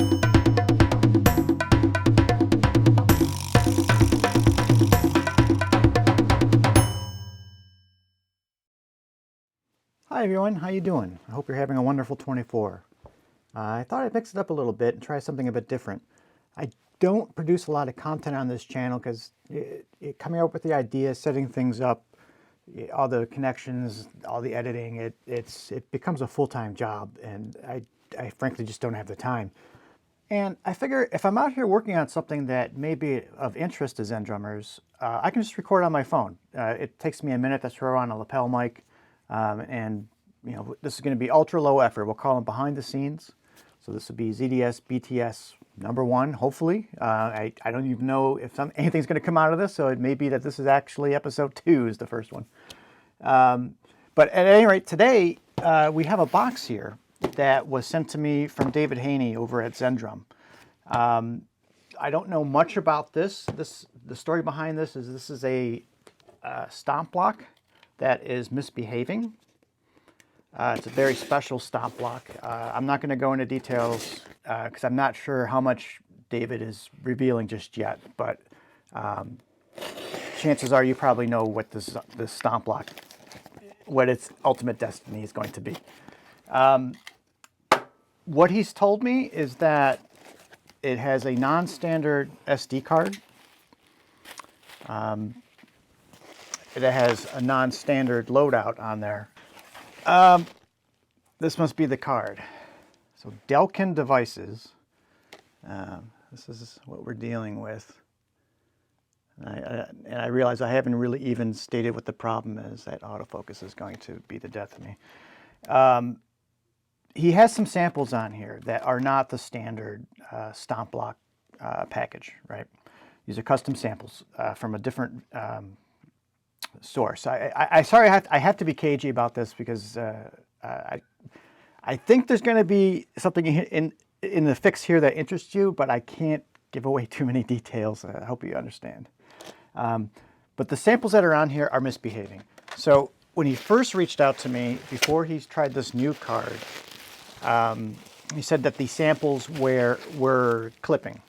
Hi everyone, how you doing? I hope you're having a wonderful 24. I thought I'd mix it up a little bit and try something a bit different. I don't produce a lot of content on this channel because coming up with the ideas, setting things up, all the connections, all the editing, it becomes a full-time job, and I frankly just don't have the time. And I figure if I'm out here working on something that may be of interest to Zen drummers, I can just record on my phone. It takes me a minute to throw on a lapel mic. And you know, this is going to be ultra low effort. We'll call them behind the scenes. So this will be ZDS BTS #1, hopefully. I don't even know if anything's going to come out of this, so it may be that this is actually episode 2 is the first one. But at any rate, today we have a box here that was sent to me from David Haney over at Zendrum. I don't know much about this. The story behind this is a Stompblock that is misbehaving. It's a very special Stompblock. I'm not going to go into details because I'm not sure how much David is revealing just yet, but chances are you probably know what this Stompblock, what its ultimate destiny is going to be. What he's told me is that it has a non-standard SD card. It has a non-standard loadout on there. This must be the card. So Delkin Devices. This is what we're dealing with. And I realize I haven't really even stated what the problem is. That autofocus is going to be the death of me. He has some samples on here that are not the standard Stompblock package, right? These are custom samples from a different source. Sorry, I have to be cagey about this because I think there's going to be something in the fix here that interests you, but I can't give away too many details. I hope you understand. But the samples that are on here are misbehaving. So when he first reached out to me, before he's tried this new card, he said that the samples were clipping.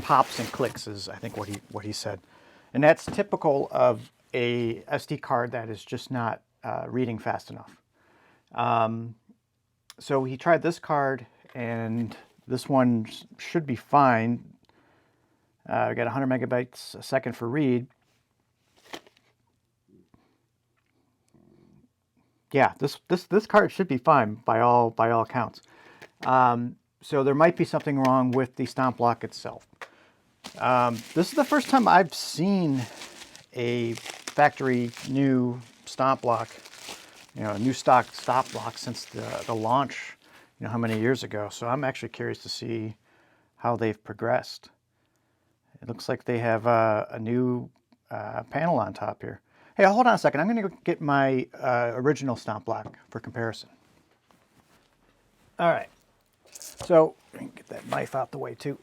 Pops and clicks is, I think, what he said. And that's typical of a SD card that is just not reading fast enough. So he tried this card, and this one should be fine. We got 100 megabytes a second for read. Yeah, this card should be fine by all accounts. So there might be something wrong with the Stompblock itself. This is the first time I've seen a factory new Stompblock, a new stock Stompblock since the launch, how many years ago. So I'm actually curious to see how they've progressed. It looks like they have a new panel on top here. Hey, hold on a second. I'm going to go get my original Stompblock for comparison. All right. So get that knife out the way too.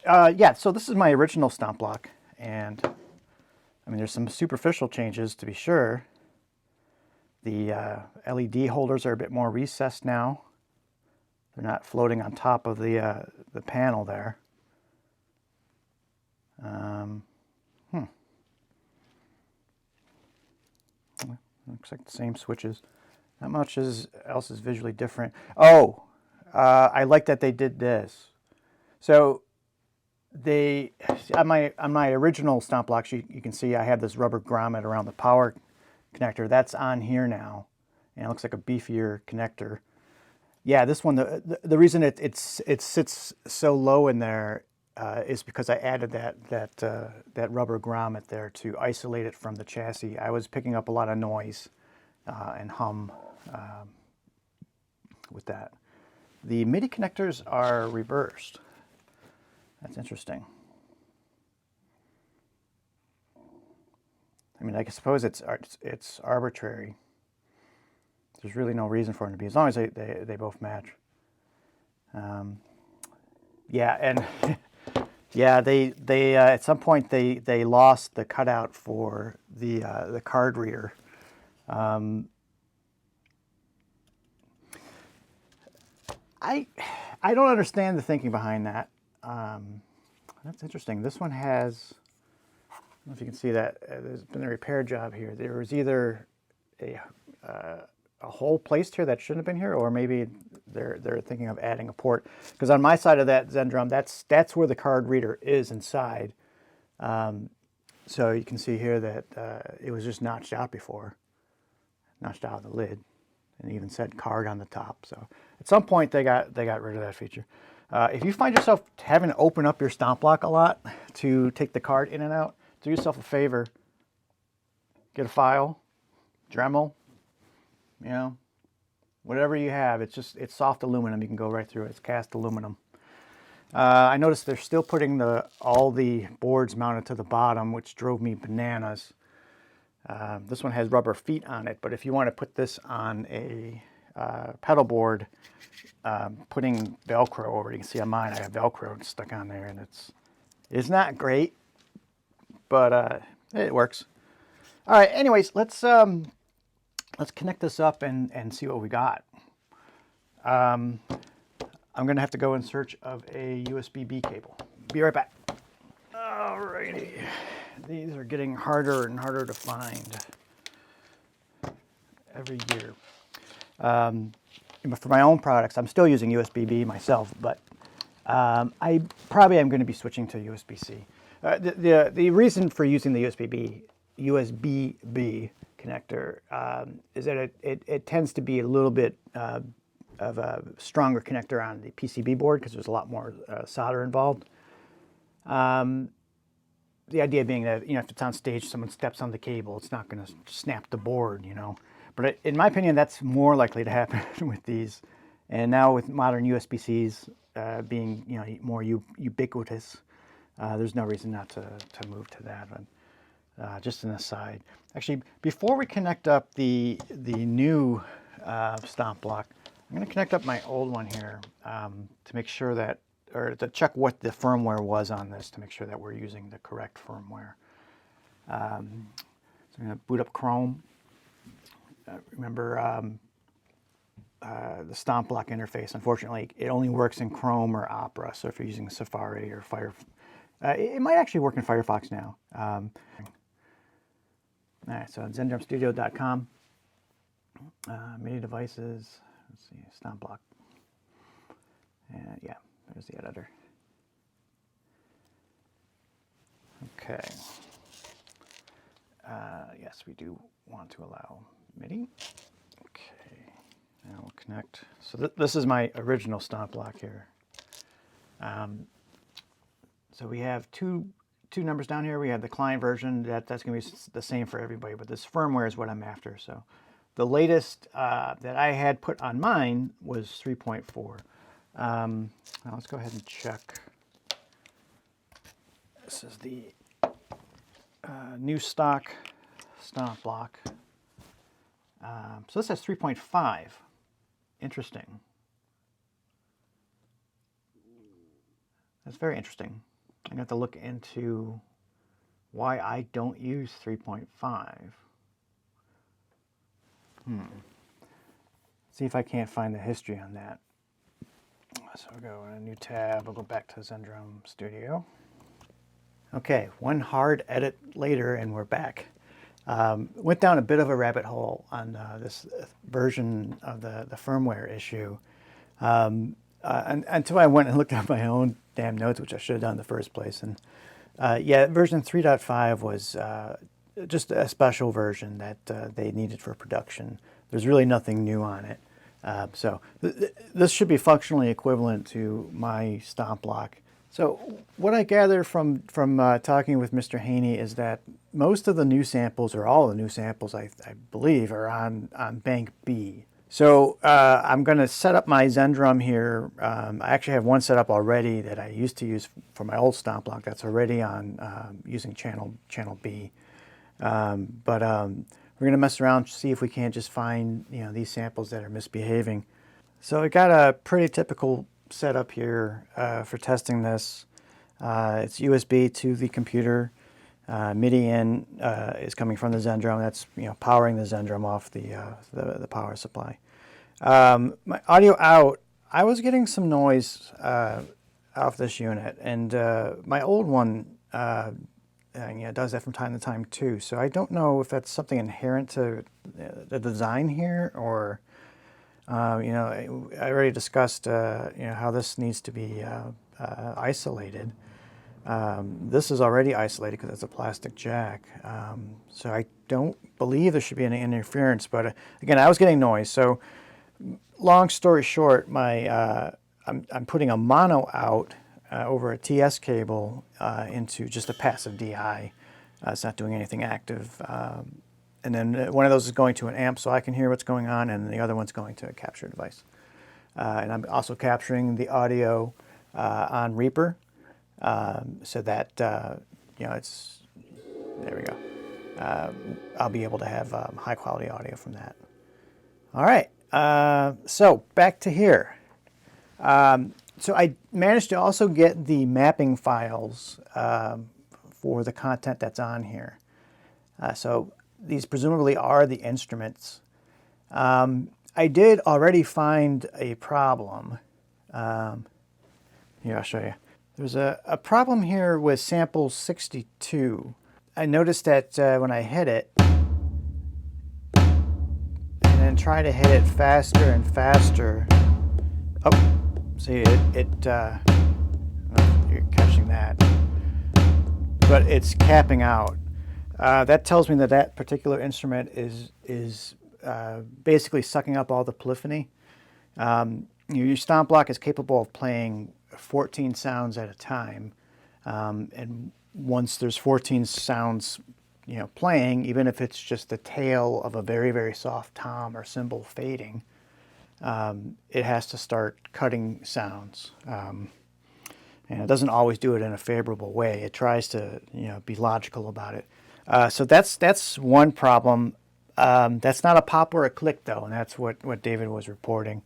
Yeah, so this is my original Stompblock, and I mean, there's some superficial changes to be sure. The LED holders are a bit more recessed now. They're not floating on top of the panel there. Looks like the same switches. Not much else is visually different. Oh, I like that they did this. So they on my original Stompblocks, you can see I had this rubber grommet around the power connector. That's on here now, and it looks like a beefier connector. Yeah, this one, the reason it sits so low in there is because I added that rubber grommet there to isolate it from the chassis. I was picking up a lot of noise and hum with that. The MIDI connectors are reversed. That's interesting. I mean, I suppose it's arbitrary. There's really no reason for them to be, as long as they both match. Yeah, and yeah, they at some point they lost the cutout for the card reader. I don't understand the thinking behind that. That's interesting. This one has, I don't know if you can see that, there's been a repair job here. There was either a hole placed here that shouldn't have been here, or maybe they're thinking of adding a port. Because on my side of that Zendrum, that's where the card reader is inside. So you can see here that it was just notched out before, notched out of the lid, and it even said card on the top. So at some point they got rid of that feature. If you find yourself having to open up your Stompblock a lot to take the card in and out, do yourself a favor. Get a file, Dremel, you know, whatever you have. It's soft aluminum. You can go right through it. It's cast aluminum. I noticed they're still putting all the boards mounted to the bottom, which drove me bananas. This one has rubber feet on it, but if you want to put this on a pedal board, putting Velcro over it, you can see on mine I have Velcro stuck on there, and it's not great, but it works. All right, anyways, let's connect this up and see what we got. I'm going to have to go in search of a USB-B cable. Be right back. Alrighty. These are getting harder and harder to find every year. For my own products, I'm still using USB-B myself, but I probably am going to be switching to USB-C. The reason for using the USB-B connector is that it tends to be a little bit of a stronger connector on the PCB board because there's a lot more solder involved. The idea being that, you know, if it's on stage, someone steps on the cable, it's not going to snap the board, you know. But in my opinion, that's more likely to happen with these. And now with modern USB-Cs being, you know, more ubiquitous, there's no reason not to move to that. But, just an aside. Actually, before we connect up the new Stompblock, I'm going to connect up my old one here to make sure that, or to check what the firmware was on this to make sure that we're using the correct firmware. So I'm going to boot up Chrome. Remember the Stompblock interface, unfortunately, it only works in Chrome or Opera. So if you're using Safari or Firefox, it might actually work in Firefox now. All right, so ZendrumStudio.com, MIDI devices. Let's see, Stompblock. Yeah, there's the editor. Okay. Yes, we do want to allow MIDI. Okay. Now we'll connect. So this is my original Stompblock here. So we have two numbers down here. We have the client version. That's going to be the same for everybody, but this firmware is what I'm after. So the latest that I had put on mine was 3.4. Now let's go ahead and check. This is the new stock Stompblock. So this has 3.5. Interesting. That's very interesting. I'm going to have to look into why I don't use 3.5. See if I can't find the history on that. So we'll go in a new tab. We'll go back to Zendrum Studio. Okay, one hard edit later and we're back. Went down a bit of a rabbit hole on this version of the firmware issue. Until I went and looked at my own damn notes, which I should have done in the first place. And yeah, version 3.5 was just a special version that they needed for production. There's really nothing new on it. So this should be functionally equivalent to my Stompblock. So what I gather from talking with Mr. Haney is that most of the new samples, or all the new samples, I believe, are on Bank B. So I'm going to set up my Zendrum here. I actually have one set up already that I used to use for my old Stompblock that's already on using channel B. We're going to mess around, see if we can't just find, you know, these samples that are misbehaving. So I got a pretty typical setup here for testing this. It's USB to the computer. MIDI in is coming from the Zendrum. That's, you know, powering the Zendrum off the power supply. My audio out, I was getting some noise off this unit, and my old one does that from time to time too. So I don't know if that's something inherent to the design here, or I already discussed how this needs to be isolated. This is already isolated because it's a plastic jack, so I don't believe there should be any interference. But again, I was getting noise. So long story short, I'm putting a mono out over a TS cable into just a passive DI. It's not doing anything active. And then one of those is going to an amp so I can hear what's going on, and the other one's going to a capture device. And I'm also capturing the audio on Reaper so that, it's, there we go. I'll be able to have high quality audio from that. All right, so back to here. So I managed to also get the mapping files for the content that's on here. So these presumably are the instruments. I did already find a problem. Here, I'll show you. There's a problem here with sample 62. I noticed that when I hit it, and then try to hit it faster and faster. Oh, see, it I don't know if you're catching that, but it's capping out. That tells me that that particular instrument is basically sucking up all the polyphony. Your Stompblock is capable of playing 14 sounds at a time, and once there's 14 sounds, playing, even if it's just the tail of a very, very soft tom or cymbal fading, it has to start cutting sounds. And it doesn't always do it in a favorable way. It tries to, be logical about it. So that's one problem. That's not a pop or a click though, and that's what David was reporting.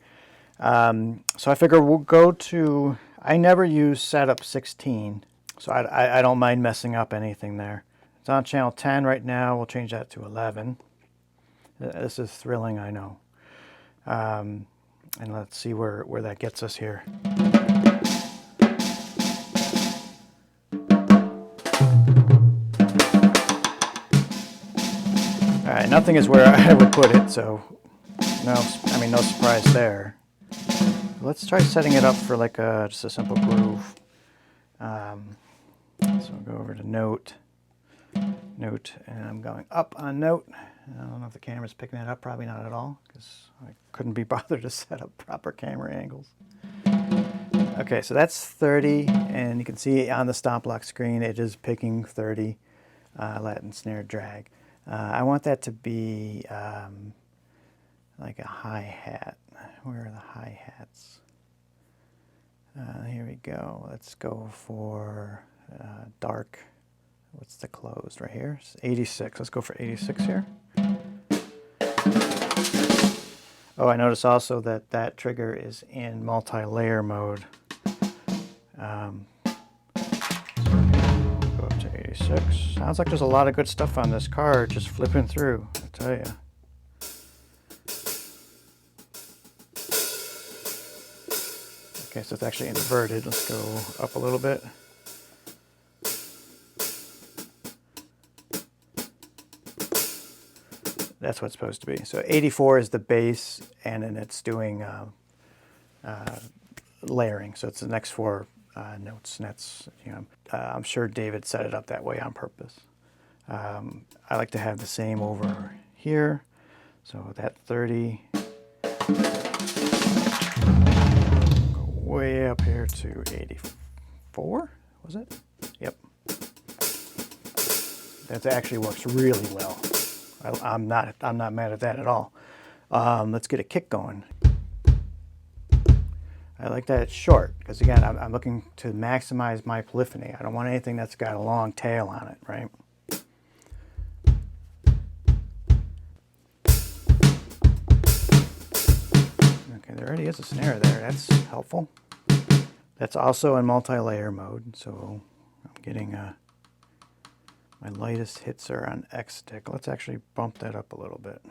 So I figure we'll go to, I never use setup 16, so I don't mind messing up anything there. It's on channel 10 right now. We'll change that to 11. This is thrilling, I know. And let's see where that gets us here. All right, nothing is where I would put it, so no surprise there. Let's try setting it up for like just a simple groove. So we'll go over to note, and I'm going up on note. I don't know if the camera's picking that up, probably not at all, because I couldn't be bothered to set up proper camera angles. Okay, so that's 30, and you can see on the Stompblock screen it is picking 30 Latin snare drag. I want that to be like a hi-hat. Where are the hi-hats? Here we go. Let's go for dark. What's the closed right here? It's 86. Let's go for 86 here. Oh, I notice also that that trigger is in multi-layer mode. So go up to 86. Sounds like there's a lot of good stuff on this card, just flipping through, I tell you. Okay, so it's actually inverted. Let's go up a little bit. That's what it's supposed to be. So 84 is the bass, and then it's doing layering. So it's the next four notes, and that's, I'm sure David set it up that way on purpose. I like to have the same over here. So that 30, go way up here to 84, was it? Yep. That actually works really well. I'm not mad at that at all. Let's get a kick going. I like that it's short, because again, I'm looking to maximize my polyphony. I don't want anything that's got a long tail on it, right? Okay, there already is a snare there. That's helpful. That's also in multi-layer mode, so I'm getting my lightest hits are on X stick. Let's actually bump that up a little bit.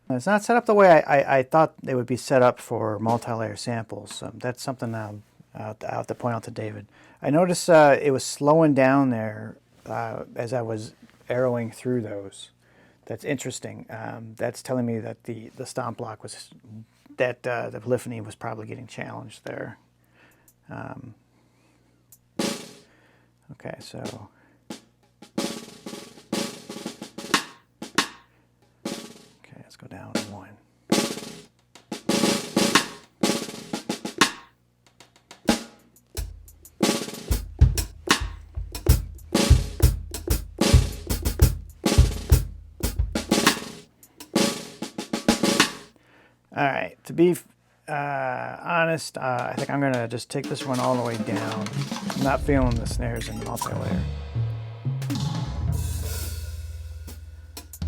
It's not set up the way I thought they would be set up for multi-layer samples. So that's something I'll have to point out to David. I noticed it was slowing down there as I was arrowing through those. That's interesting. That's telling me that the Stompblock was, that the polyphony was probably getting challenged there. Okay, so let's go down 1. All right, to be honest, I think I'm gonna just take this one all the way down. I'm not feeling the snares in multi-layer.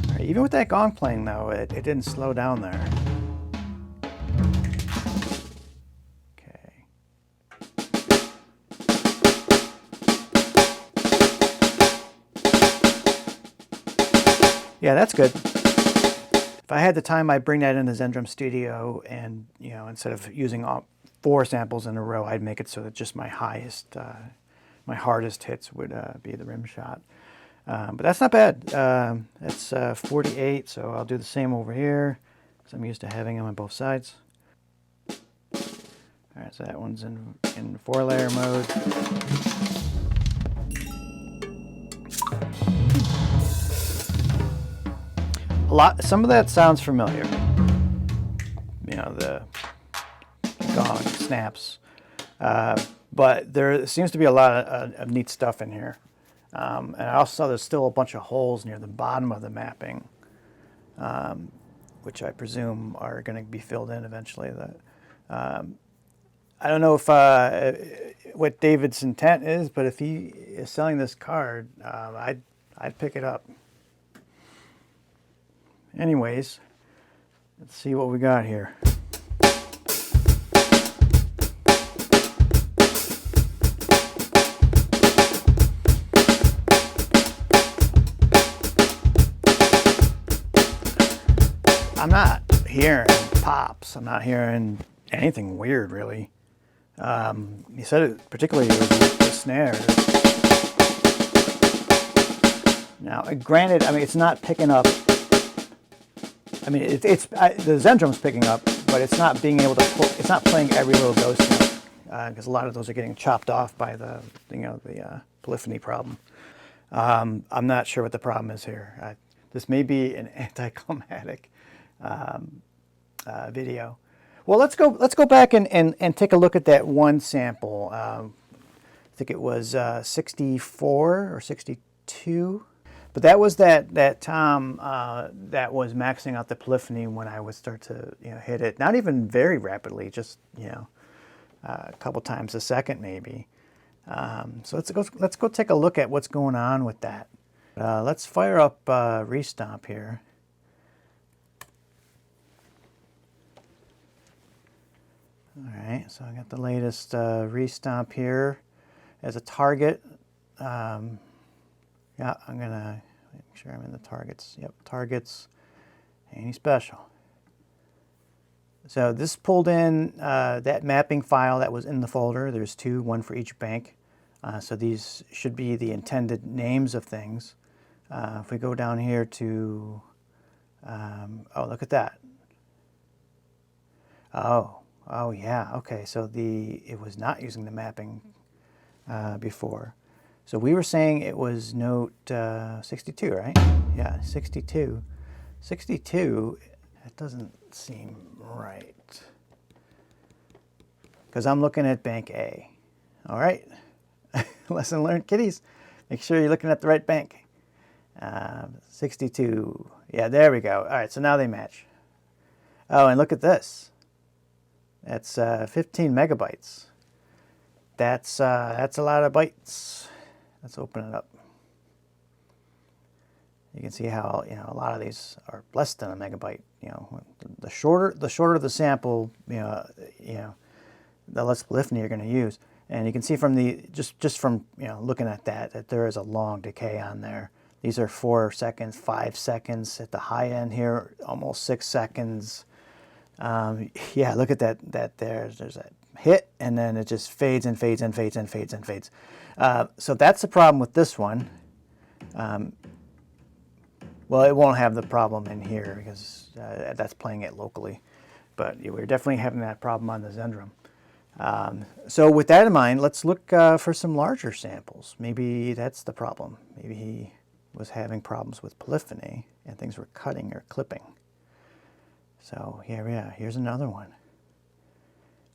All right, even with that gong playing though, it didn't slow down there. Okay. Yeah, that's good. If I had the time, I'd bring that into ZenDrum Studio, and instead of using 4 samples in a row, I'd make it so that just my highest, my hardest hits would be the rim shot. But that's not bad. That's 48, so I'll do the same over here, because I'm used to having them on both sides. All right, so that one's in 4-layer mode. Some of that sounds familiar. The gong snaps, but there seems to be a lot of neat stuff in here. And I also saw there's still a bunch of holes near the bottom of the mapping, which I presume are going to be filled in eventually. I don't know if what David's intent is, but if he is selling this card, I'd pick it up. Anyways, let's see what we got here. I'm not hearing pops. I'm not hearing anything weird, really. He said it particularly with the snares. Now, granted, I mean, it's not picking up. I mean, the ZenDrum's picking up, but it's not being able to. It's not playing every little ghost note, because a lot of those are getting chopped off by the polyphony problem. I'm not sure what the problem is here. This may be an anticlimactic video. Well, let's go back and take a look at that one sample. I think it was 64 or 62. But that was that tom that was maxing out the polyphony when I would start to hit it. Not even very rapidly, just a couple times a second maybe. So let's go take a look at what's going on with that. Let's fire up Restomp here. All right, so I got the latest Restomp here as a target. Yeah, I'm gonna make sure I'm in the targets. Yep, targets, any special. So this pulled in that mapping file that was in the folder. There's 2, 1 for each bank. So these should be the intended names of things. If we go down here to, oh, look at that. Oh yeah, okay, so it was not using the mapping before. So we were saying it was note 62, right? Yeah, 62. 62, that doesn't seem right. Because I'm looking at bank A. All right, lesson learned, kiddies. Make sure you're looking at the right bank. 62, yeah, there we go. All right, so now they match. Oh, and look at this. That's 15 megabytes. That's a lot of bytes. Let's open it up. You can see how a lot of these are less than a megabyte. The shorter the sample, the less polyphony you're going to use. And you can see from the just from looking at that there is a long decay on there. These are 4 seconds, 5 seconds. At the high end here, almost 6 seconds. Yeah, look at that there's that hit, and then it just fades and fades and fades and fades and fades. So that's the problem with this one. Well, it won't have the problem in here because that's playing it locally. But we're definitely having that problem on the Zendrum. So with that in mind, let's look for some larger samples. Maybe that's the problem. Maybe he was having problems with polyphony and things were cutting or clipping. So here, yeah, here's another one.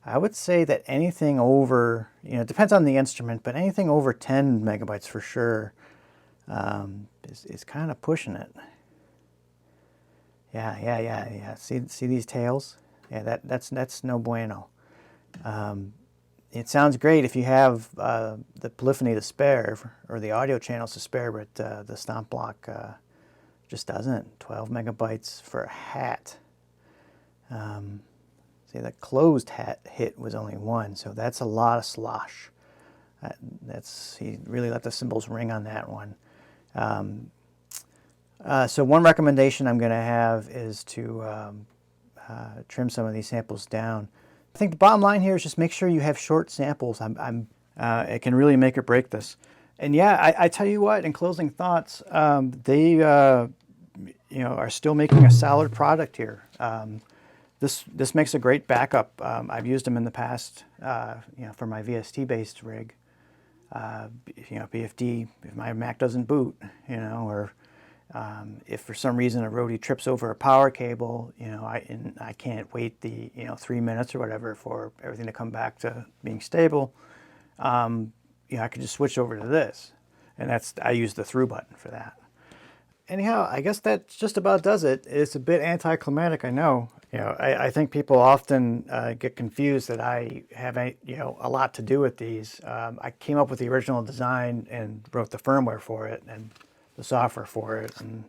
I would say that anything over, it depends on the instrument, but anything over 10 megabytes for sure is kind of pushing it. Yeah. See these tails? Yeah, that's no bueno. It sounds great if you have the polyphony to spare or the audio channels to spare, but the Stompblock just doesn't. 12 megabytes for a hat. See, the closed hat hit was only 1, so that's a lot of slosh. He really let the cymbals ring on that one. So one recommendation I'm going to have is to trim some of these samples down. I think the bottom line here is just make sure you have short samples. It can really make or break this. And yeah, I tell you what, in closing thoughts, they are still making a solid product here. This makes a great backup. I've used them in the past, for my VST-based rig. BFD, if my Mac doesn't boot, or if for some reason a roadie trips over a power cable, I can't wait the 3 minutes or whatever for everything to come back to being stable. I could just switch over to this, and I use the through button for that. Anyhow, I guess that just about does it. It's a bit anticlimactic, I know. I think people often get confused that I have a lot to do with these. I came up with the original design and wrote the firmware for it and the software for it, and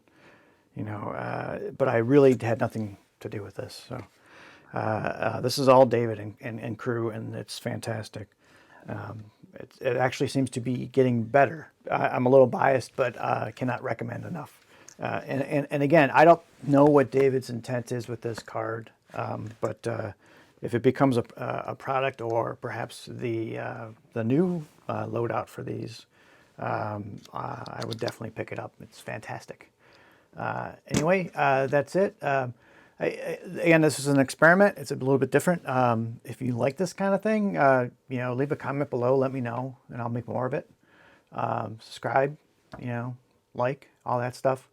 but I really had nothing to do with this. So this is all David and crew, and it's fantastic. It actually seems to be getting better. I'm a little biased, but cannot recommend enough. And again, I don't know what David's intent is with this card, but if it becomes a product or perhaps the new loadout for these, I would definitely pick it up. It's fantastic. Anyway, that's it. Again, this is an experiment. It's a little bit different. If you like this kind of thing, leave a comment below. Let me know, and I'll make more of it. Subscribe, like, all that stuff.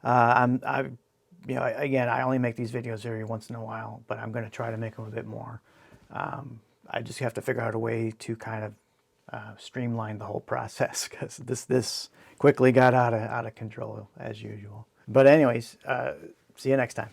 Again, I only make these videos every once in a while, but I'm going to try to make them a bit more. I just have to figure out a way to kind of streamline the whole process, because this quickly got out of control as usual. But anyways, see you next time.